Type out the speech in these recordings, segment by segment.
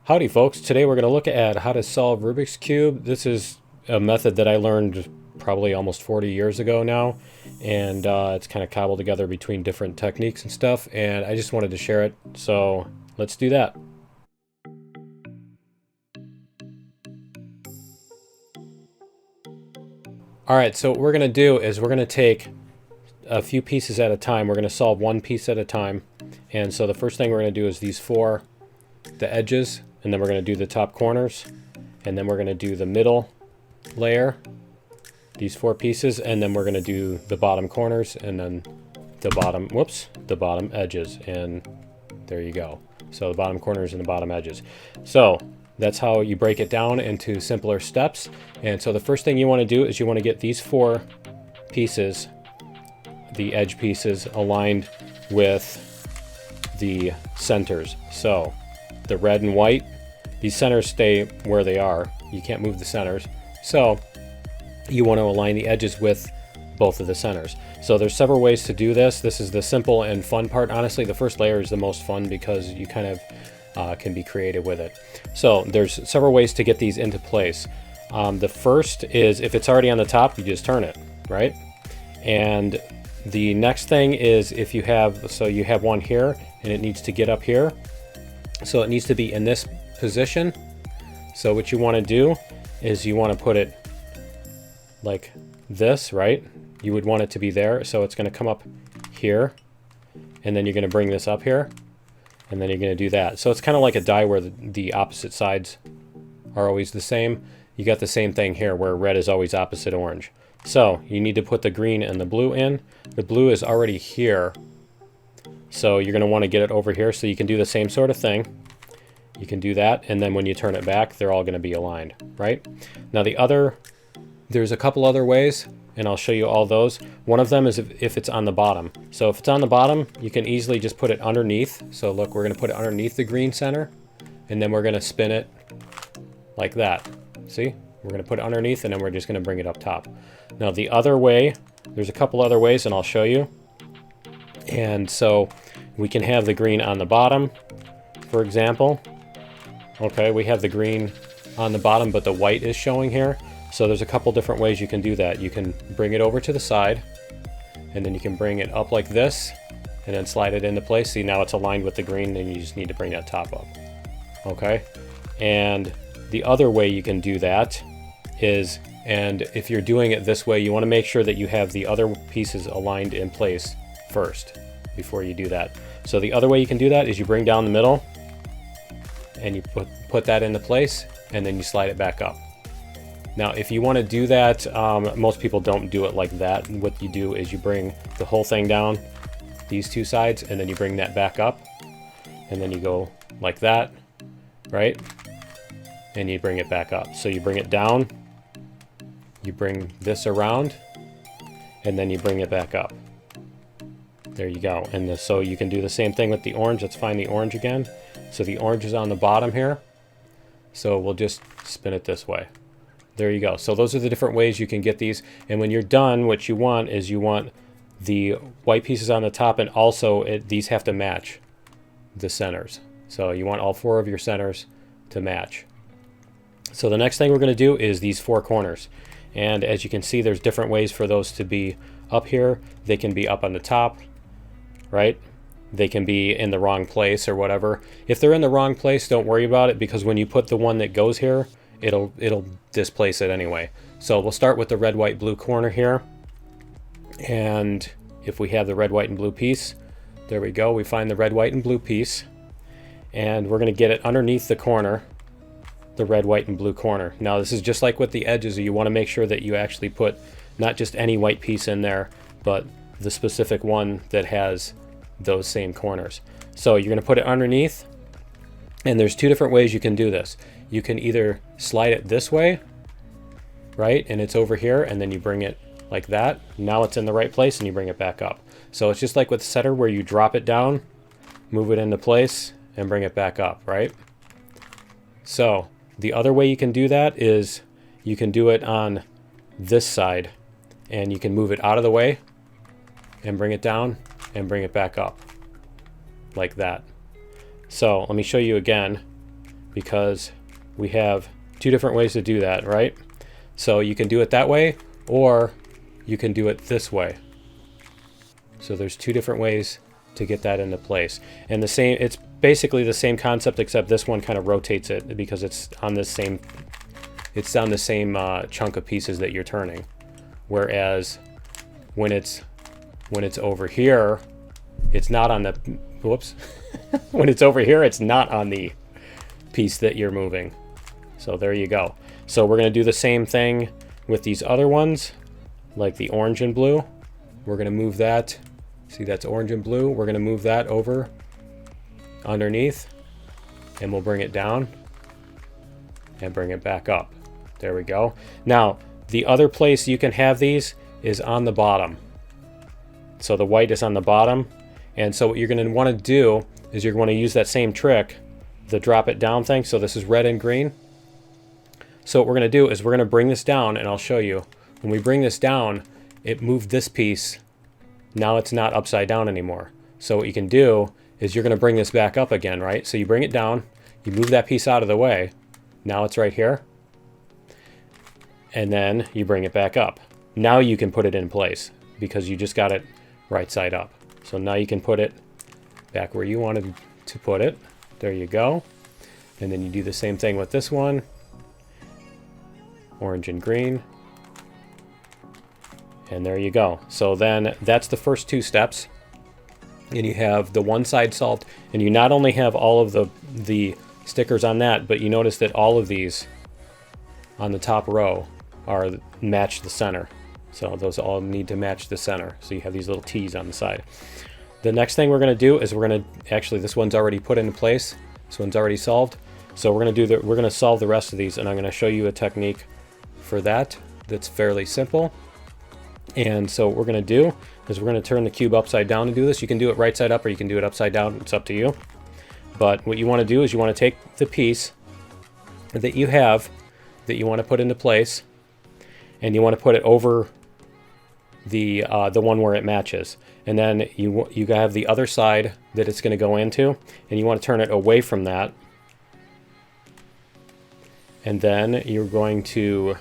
Howdy folks, today we're going to look at how to solve Rubik's Cube. This is a method that I learned probably almost 40 years ago now, and it's kind of cobbled together between different techniques and stuff, and I just wanted to share it, so let's do that. Alright, so what we're going to do is we're going to take a few pieces at a time. We're going to solve one piece at a time, and so the first thing we're going to do is these four, the edges, and then we're going to do the top corners, and then we're going to do the middle layer, these four pieces, and then we're going to do the bottom corners, and then the bottom, the bottom edges, and there you go. So the bottom corners and the bottom edges. So that's how you break it down into simpler steps. And so the first thing you want to do is you want to get these four pieces, the edge pieces, aligned with the centers. So the red and white, these centers stay where they are. You can't move the centers. So you want to align the edges with both of the centers. So there's several ways to do this. This is the simple and fun part. Honestly, the first layer is the most fun because you kind of can be creative with it. So there's several ways to get these into place. The first is if it's already on the top, you just turn it, right? And the next thing is if you have, so you have one here and it needs to get up here. So it needs to be in this position. So what you want to do is you want to put it like this, right? You would want it to be there. So it's going to come up here, and then you're going to bring this up here, and then you're going to do that. So it's kind of like a die where the opposite sides are always the same. You got the same thing here where red is always opposite orange. So you need to put the green and the blue in. The blue is already here. So you're going to want to get it over here, so you can do the same sort of thing. You can do that, and then when you turn it back, they're all going to be aligned, right? Now there's a couple other ways, and I'll show you all those. One of them is if it's on the bottom. So if it's on the bottom, you can easily just put it underneath. So look, we're going to put it underneath the green center, and then we're going to spin it like that. See? We're going to put it underneath, and then we're just going to bring it up top. Now the other way, there's a couple other ways, and I'll show you. And so we can have the green on the bottom, for example. Okay, we have the green on the bottom, but the white is showing here. So there's a couple different ways you can do that. You can bring it over to the side, and then you can bring it up like this, and then slide it into place. See, now it's aligned with the green, and you just need to bring that top up. Okay, and the other way you can do that is, and if you're doing it this way, you want to make sure that you have the other pieces aligned in place first before you do that. So the other way you can do that is you bring down the middle and you put that into place, and then you slide it back up. Now if you want to do that, most people don't do it like that. What you do is you bring the whole thing down, these two sides, and then you bring that back up, and then you go like that, right? And you bring it back up. So you bring it down, you bring this around, and then you bring it back up. There you go. And so you can do the same thing with the orange. Let's find the orange again. So the orange is on the bottom here. So we'll just spin it this way. There you go. So those are the different ways you can get these. And when you're done, what you want is you want the white pieces on the top, and also these have to match the centers. So you want all four of your centers to match. So the next thing we're going to do is these four corners. And as you can see, there's different ways for those to be up here. They can be up on the top, right? They can be in the wrong place or whatever. If they're in the wrong place, don't worry about it, because when you put the one that goes here, it'll displace it anyway. So we'll start with the red, white, blue corner here. And if we have the red, white, and blue piece, there we go. We find the red, white, and blue piece. And we're going to get it underneath the corner, the red, white, and blue corner. Now this is just like with the edges. You want to make sure that you actually put not just any white piece in there, but the specific one that has those same corners. So you're going to put it underneath, and there's two different ways you can do this. You can either slide it this way, right, and it's over here, and then you bring it like that. Now it's in the right place, and you bring it back up. So it's just like with setter, where you drop it down, move it into place, and bring it back up, right? So the other way you can do that is you can do it on this side, and you can move it out of the way and bring it down and bring it back up like that. So let me show you again. because we have two different ways to do that, right? So you can do it that way, or you can do it this way. So there's two different ways to get that into place. And it's basically the same concept, except this one kind of rotates it because it's on the same chunk of pieces that you're turning. Whereas when it's over here, it's not on the, whoops. When it's over here, it's not on the piece that you're moving. So there you go. So we're going to do the same thing with these other ones, like the orange and blue. We're going to move that. See, that's orange and blue. We're going to move that over underneath, and we'll bring it down and bring it back up. There we go. Now, the other place you can have these is on the bottom. So the white is on the bottom. And so what you're going to want to do is you're going to use that same trick, the drop it down thing. So this is red and green. So what we're going to do is we're going to bring this down, and I'll show you. When we bring this down, it moved this piece. Now it's not upside down anymore. So what you can do is you're going to bring this back up again, right? So you bring it down, you move that piece out of the way. Now it's right here. And then you bring it back up. Now you can put it in place because you just got it right side up. So now you can put it back where you wanted to put it. There you go. And then you do the same thing with this one. Orange and green. And there you go. So then that's the first two steps. And you have the one side solved. And you not only have all of the stickers on that, but you notice that all of these on the top row are match the center. So those all need to match the center. So you have these little T's on the side. The next thing we're going to do is we're going to, actually this one's already put into place. This one's already solved. So we're going to we're going to solve the rest of these, and I'm going to show you a technique for that that's fairly simple. And so what we're going to do is we're going to turn the cube upside down to do this. You can do it right side up, or you can do it upside down. It's up to you. But what you want to do is you want to take the piece that you have that you want to put into place, and you want to put it over the one where it matches. And then you have the other side that it's going to go into, and you want to turn it away from that. And then you're going to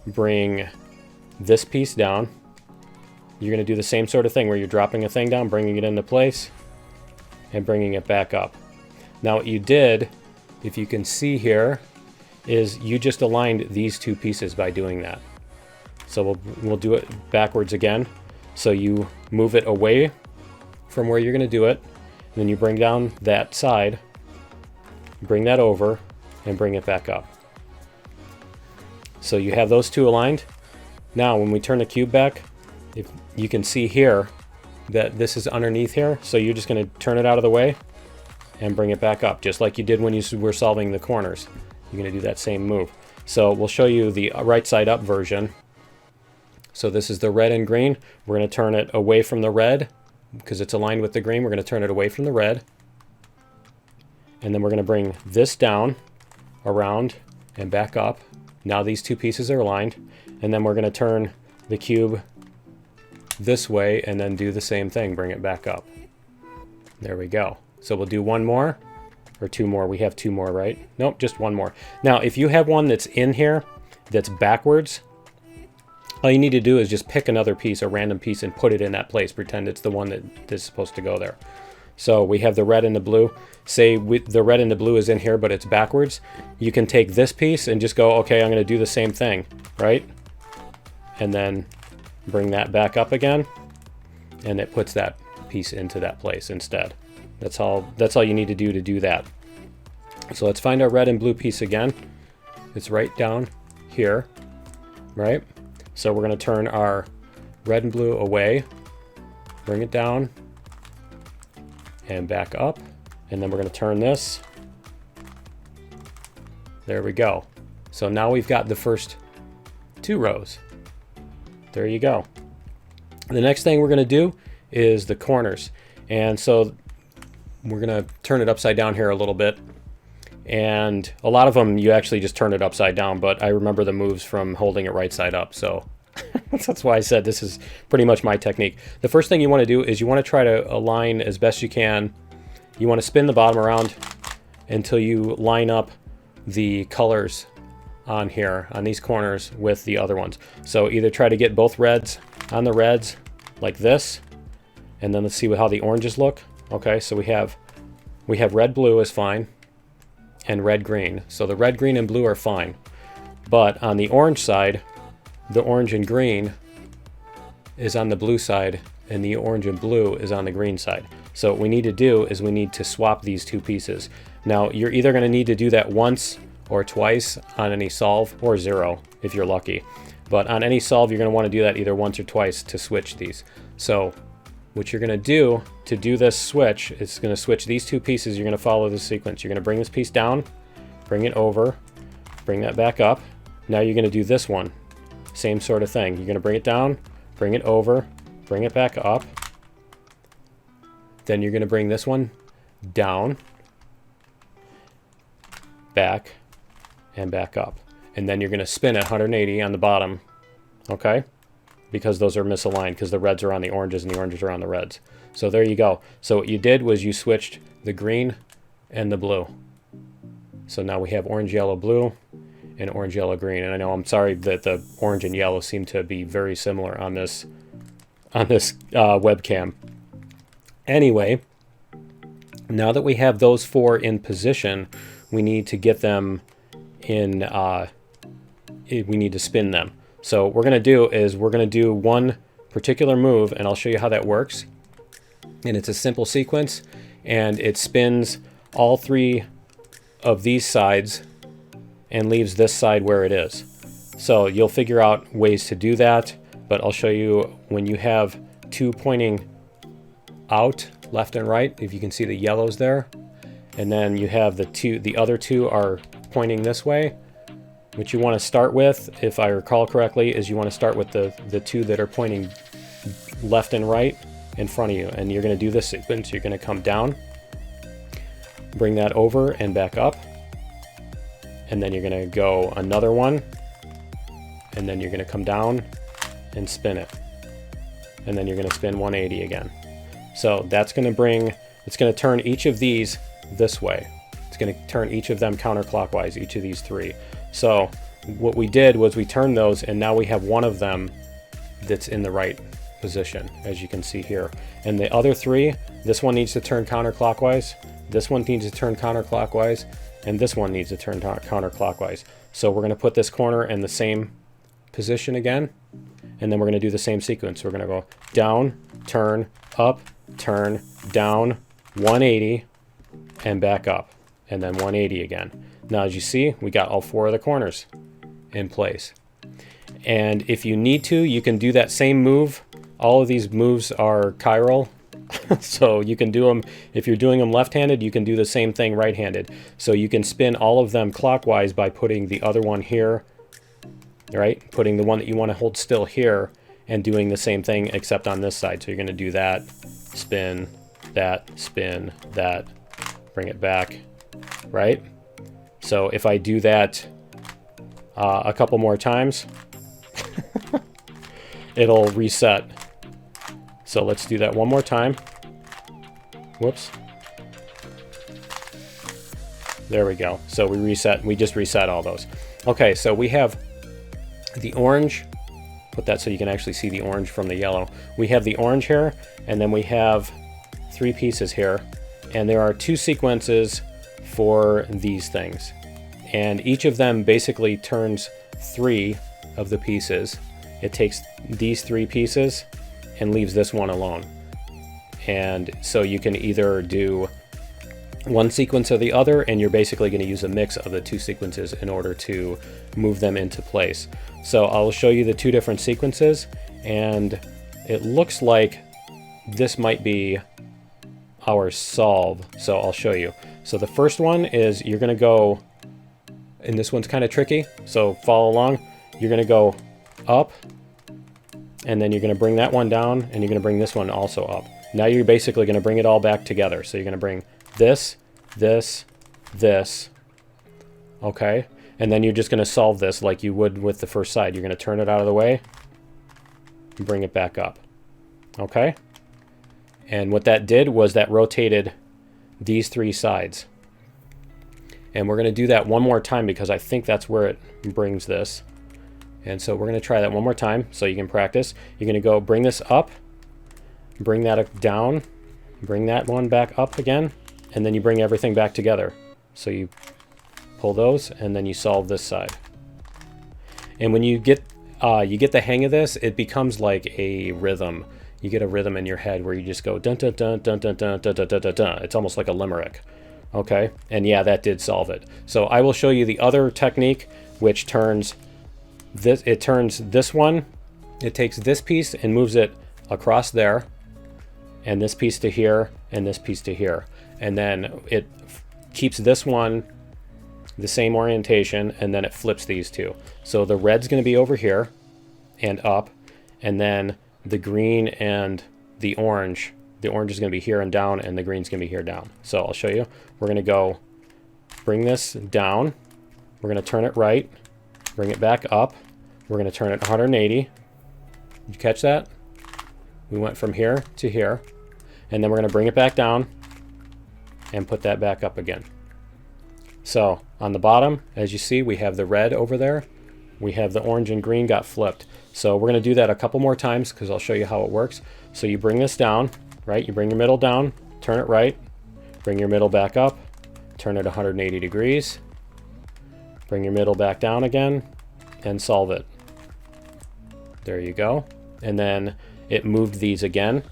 bring this piece down. You're going to do the same sort of thing where you're dropping a thing down, bringing it into place, and bringing it back up. Now what you did, if you can see here, is you just aligned these two pieces by doing that. So we'll do it backwards again. So you move it away from where you're going to do it, and then you bring down that side, bring that over, and bring it back up. So you have those two aligned. Now when we turn the cube back, if you can see here that this is underneath here, so you're just going to turn it out of the way and bring it back up, just like you did when you were solving the corners. You're going to do that same move. So we'll show you the right side up version. So this is the red and green. We're going to turn it away from the red because it's aligned with the green. We're going to turn it away from the red. And then we're going to bring this down, around, and back up. Now these two pieces are aligned. And then we're going to turn the cube this way and then do the same thing. Bring it back up. There we go. So we'll do one more. Or two more. We have two more, right? Nope, just one more. Now, if you have one that's in here that's backwards, all you need to do is just pick another piece, a random piece, and put it in that place. Pretend it's the one that is supposed to go there. So we have the red and the blue. Say the red and the blue is in here, but it's backwards. You can take this piece and just go, okay, I'm going to do the same thing, right? And then bring that back up again, and it puts that piece into that place instead. That's all you need to do that. So let's find our red and blue piece again. It's right down here, right? So we're going to turn our red and blue away, bring it down, and back up. And then we're going to turn this. There we go. So now we've got the first two rows. There you go. The next thing we're going to do is the corners. And so we're going to turn it upside down here a little bit. And a lot of them, you actually just turn it upside down, but I remember the moves from holding it right side up. So that's why I said this is pretty much my technique. The first thing you want to do is you want to try to align as best you can. You want to spin the bottom around until you line up the colors on here, on these corners with the other ones. So either try to get both reds on the reds like this, and then let's see how the oranges look. Okay, so we have red blue is fine, and red green. So the red, green, and blue are fine. But on the orange side, the orange and green is on the blue side, and the orange and blue is on the green side. So what we need to do is we need to swap these two pieces. Now you're either going to need to do that once or twice on any solve, or 0 if you're lucky. But on any solve, you're going to want to do that either once or twice to switch these. So what you're going to do to do this switch is going to switch these two pieces. You're going to follow the sequence. You're going to bring this piece down, bring it over, bring that back up. Now you're going to do this one. Same sort of thing. You're going to bring it down, bring it over, bring it back up. Then you're going to bring this one down, back, and back up. And then you're going to spin at 180 on the bottom, okay? Because those are misaligned, because the reds are on the oranges and the oranges are on the reds. So there you go. So what you did was you switched the green and the blue. So now we have orange, yellow, blue, and orange, yellow, green. And I know, I'm sorry that the orange and yellow seem to be very similar on this webcam. Anyway, now that we have those four in position, we need to get them in, we need to spin them. So what we're going to do is we're going to do one particular move, and I'll show you how that works. And it's a simple sequence, and it spins all three of these sides and leaves this side where it is. So you'll figure out ways to do that, but I'll show you when you have two pointing out, left and right, if you can see the yellows there, and then you have the other two are pointing this way. What you want to start with, if I recall correctly, is you want to start with the two that are pointing left and right in front of you, and you're going to do this sequence. You're going to come down, bring that over and back up, and then you're going to go another one, and then you're going to come down and spin it, and then you're going to spin 180 again. So that's going to bring, it's going to turn each of these this way. It's going to turn each of them counterclockwise, each of these three. So what we did was we turned those, and now we have one of them that's in the right position, as you can see here. And the other three, this one needs to turn counterclockwise, this one needs to turn counterclockwise, and this one needs to turn counterclockwise. So we're going to put this corner in the same position again, and then we're going to do the same sequence. We're going to go down, turn, up, turn, down, 180, and back up, and then 180 again. Now, as you see, we got all four of the corners in place. And if you need to, you can do that same move. All of these moves are chiral, so you can do them, if you're doing them left-handed, you can do the same thing right-handed. So you can spin all of them clockwise by putting the other one here, right? Putting the one that you want to hold still here, and doing the same thing except on this side. So you're going to do that, spin, that, bring it back, right? So if I do that a couple more times, it'll reset. So let's do that one more time. Whoops. There we go. So we just reset all those. Okay, so we have the orange. Put that so you can actually see the orange from the yellow. We have the orange here, and then we have three pieces here. And there are two sequences for these things. And each of them basically turns three of the pieces. It takes these three pieces and leaves this one alone. And so you can either do one sequence or the other, and you're basically going to use a mix of the two sequences in order to move them into place. So I'll show you the two different sequences, and it looks like this might be our solve. So I'll show you. So the first one is you're going to go, and this one's kind of tricky, so follow along. You're going to go up, and then you're going to bring that one down, and you're going to bring this one also up. Now you're basically going to bring it all back together. So you're going to bring this, this, this, okay? And then you're just going to solve this like you would with the first side. You're going to turn it out of the way and bring it back up, okay? And what that did was that rotated these three sides. And we're going to do that one more time because I think that's where it brings this. And so we're going to try that one more time so you can practice. You're going to go bring this up, bring that down, bring that one back up again, and then you bring everything back together. So you pull those and then you solve this side. And when you get the hang of this, it becomes like a rhythm. You get a rhythm in your head where you just go dun dun dun dun dun dun dun dun dun dun dun. It's almost like a limerick. Okay, and yeah, that did solve it. So I will show you the other technique, which turns this. It turns this one. It takes this piece and moves it across there, and this piece to here, and this piece to here, and then it keeps this one the same orientation, and then it flips these two. So the red's going to be over here and up, and then the green and the orange is going to be here and down, and the green's going to be here down. So I'll show you. We're going to go bring this down. We're going to turn it right, bring it back up. We're going to turn it 180. Did you catch that? We went from here to here, and then we're going to bring it back down and put that back up again. So on the bottom, as you see, we have the red over there. We have the orange and green got flipped. So we're going to do that a couple more times because I'll show you how it works. So you bring this down, right? You bring your middle down, turn it right, bring your middle back up, turn it 180 degrees, bring your middle back down again, and solve it. There you go. And then it moved these again.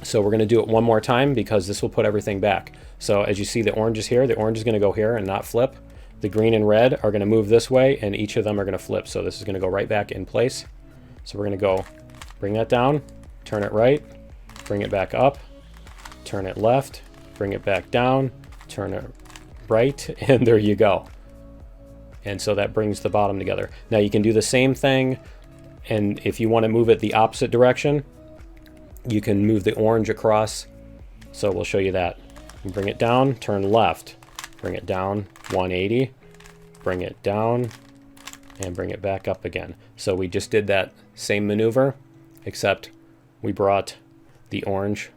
So we're going to do it one more time because this will put everything back. So as you see, the orange is here. The orange is going to go here and not flip. The green and red are going to move this way, and each of them are going to flip. So this is going to go right back in place. So we're going to go bring that down, turn it right, bring it back up, turn it left, bring it back down, turn it right, and there you go. And so that brings the bottom together. Now you can do the same thing, and if you want to move it the opposite direction, you can move the orange across. So we'll show you that. Bring it down, turn left, bring it down 180, bring it down, and bring it back up again. So we just did that same maneuver, except we brought the orange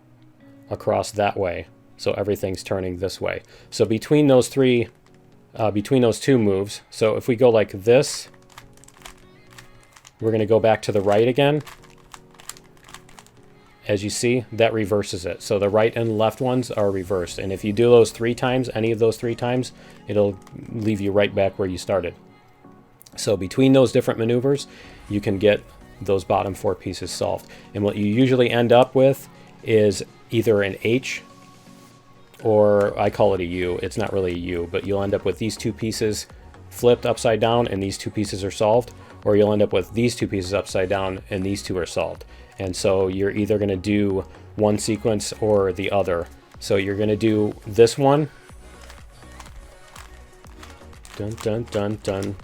across that way. So everything's turning this way. So between those two moves, so if we go like this, we're going to go back to the right again. As you see, that reverses it. So the right and left ones are reversed. And if you do those 3 times, any of those 3 times, it'll leave you right back where you started. So between those different maneuvers, you can get those bottom 4 pieces solved. And what you usually end up with is either an H, or I call it a U. It's not really a U, but you'll end up with these 2 pieces flipped upside down and these 2 pieces are solved, or you'll end up with these 2 pieces upside down and these 2 are solved. And so you're either going to do one sequence or the other. So you're going to do this one. Dun, dun, dun, dun,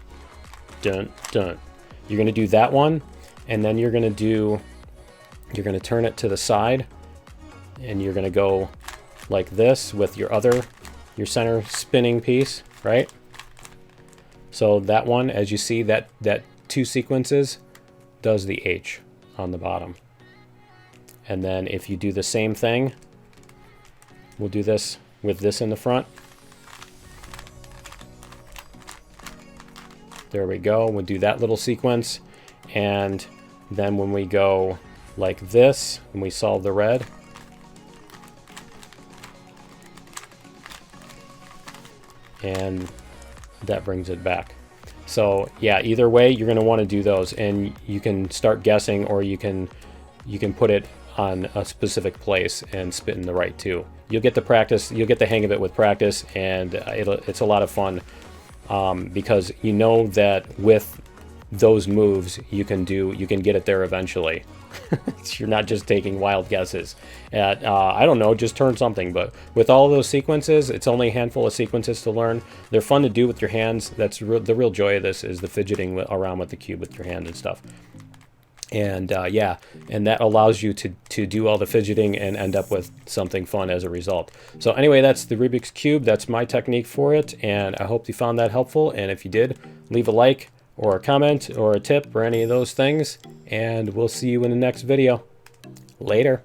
dun, dun. You're going to do that one, and then you're going to turn it to the side, and you're going to go like this with your center spinning piece, right? So that one, as you see, that 2 sequences does the H on the bottom. And then if you do the same thing, we'll do this with this in the front. There we go. We'll do that little sequence. And then when we go like this, and we solve the red, and that brings it back. So yeah, either way, you're going to want to do those, and you can start guessing, or you can put it on a specific place and spit in the right too. You'll get the practice, you'll get the hang of it with practice, and it's a lot of fun because you know that with those moves you can get it there eventually. You're not just taking wild guesses at I don't know, just turn something. But with all those sequences, it's only a handful of sequences to learn. They're fun to do with your hands. That's the real joy of this, is the fidgeting around with the cube with your hand and stuff. And yeah, and that allows you to do all the fidgeting and end up with something fun as a result. So anyway, that's the Rubik's Cube. That's my technique for it, and I hope you found that helpful. And if you did, leave a like or a comment or a tip or any of those things, and we'll see you in the next video. Later.